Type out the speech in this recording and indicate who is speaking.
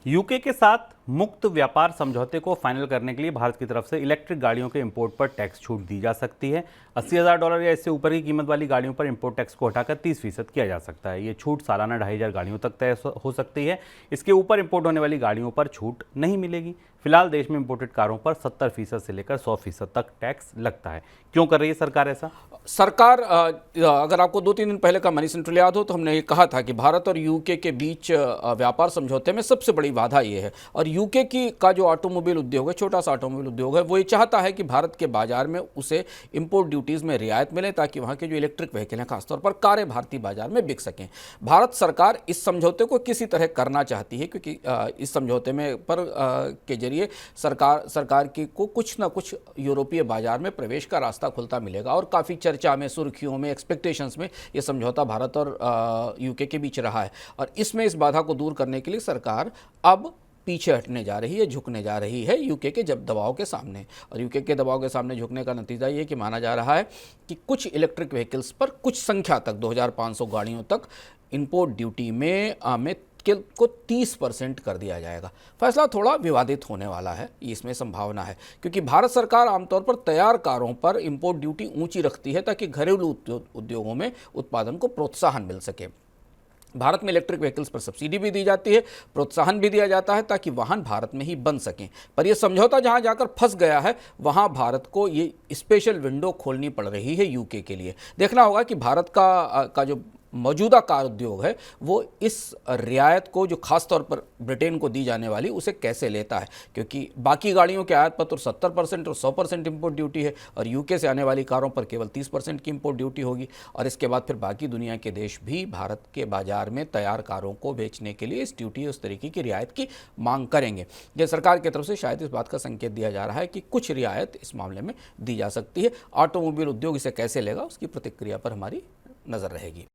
Speaker 1: UK के साथ मुक्त व्यापार समझौते को फाइनल करने के लिए भारत की तरफ से इलेक्ट्रिक गाड़ियों के इंपोर्ट पर टैक्स छूट दी जा सकती है। $80,000 या इससे ऊपर की कीमत वाली गाड़ियों पर इंपोर्ट टैक्स को हटाकर 30% किया जा सकता है। ये छूट सालाना 2,500 गाड़ियों तक तय हो सकती है। इसके ऊपर इंपोर्ट होने वाली गाड़ियों पर छूट नहीं मिलेगी। फिलहाल देश में इंपोर्टेड कारों पर 70% से लेकर 100% तक टैक्स लगता है। क्यों कर रही है सरकार ऐसा?
Speaker 2: सरकार अगर आपको 2-3 दिन पहले का मनी सेंट्रल याद हो तो हमने ये कहा था कि भारत और यूके के बीच व्यापार समझौते में सबसे बड़ी बाधा ये है। और यूके का जो ऑटोमोबाइल उद्योग है, छोटा सा ऑटोमोबाइल उद्योग है, वो ये चाहता है कि भारत के बाजार में उसे इंपोर्ट ड्यूटीज़ में रियायत मिले ताकि वहाँ के जो इलेक्ट्रिक व्हीकल हैं, खासतौर पर कारें भारतीय बाजार में बिक सकें। भारत सरकार इस समझौते को किसी तरह करना चाहती है क्योंकि इस समझौते में के जरिए सरकार को कुछ ना कुछ यूरोपीय बाजार में प्रवेश का रास्ता खुलता मिलेगा। और काफ़ी चर्चा में, सुर्खियों में, एक्सपेक्टेशंस में ये समझौता भारत और यूके के बीच रहा है। और इसमें इस बाधा को दूर करने के लिए सरकार अब पीछे हटने जा रही है, झुकने जा रही है यूके के जब दबाव के सामने। और यूके के दबाव के सामने झुकने का नतीजा ये कि माना जा रहा है कि कुछ इलेक्ट्रिक व्हीकल्स पर कुछ संख्या तक 2,500 गाड़ियों तक इंपोर्ट ड्यूटी में को 30% कर दिया जाएगा। फैसला थोड़ा विवादित होने वाला है, इसमें संभावना है, क्योंकि भारत सरकार आमतौर पर तैयार कारों पर इंपोर्ट ड्यूटी ऊंची रखती है ताकि घरेलू उद्योगों में उत्पादन को प्रोत्साहन मिल सके। भारत में इलेक्ट्रिक व्हीकल्स पर सब्सिडी भी दी जाती है, प्रोत्साहन भी दिया जाता है ताकि वाहन भारत में ही बन सकें। पर यह समझौता जहां जाकर फंस गया है वहां भारत को ये स्पेशल विंडो खोलनी पड़ रही है यूके के लिए। देखना होगा कि भारत का जो मौजूदा कार उद्योग है वो इस रियायत को, जो खास तौर पर ब्रिटेन को दी जाने वाली, उसे कैसे लेता है, क्योंकि बाकी गाड़ियों के आयात पर तो 70% और 100% इंपोर्ट ड्यूटी है और यूके से आने वाली कारों पर केवल 30% की इंपोर्ट ड्यूटी होगी। और इसके बाद फिर बाकी दुनिया के देश भी भारत के बाजार में तैयार कारों को बेचने के लिए इस ड्यूटी, उस तरीके की रियायत की मांग करेंगे। ये सरकार की तरफ से शायद इस बात का संकेत दिया जा रहा है कि कुछ रियायत इस मामले में दी जा सकती है। ऑटोमोबाइल उद्योग इसे कैसे लेगा, उसकी प्रतिक्रिया पर हमारी नज़र रहेगी।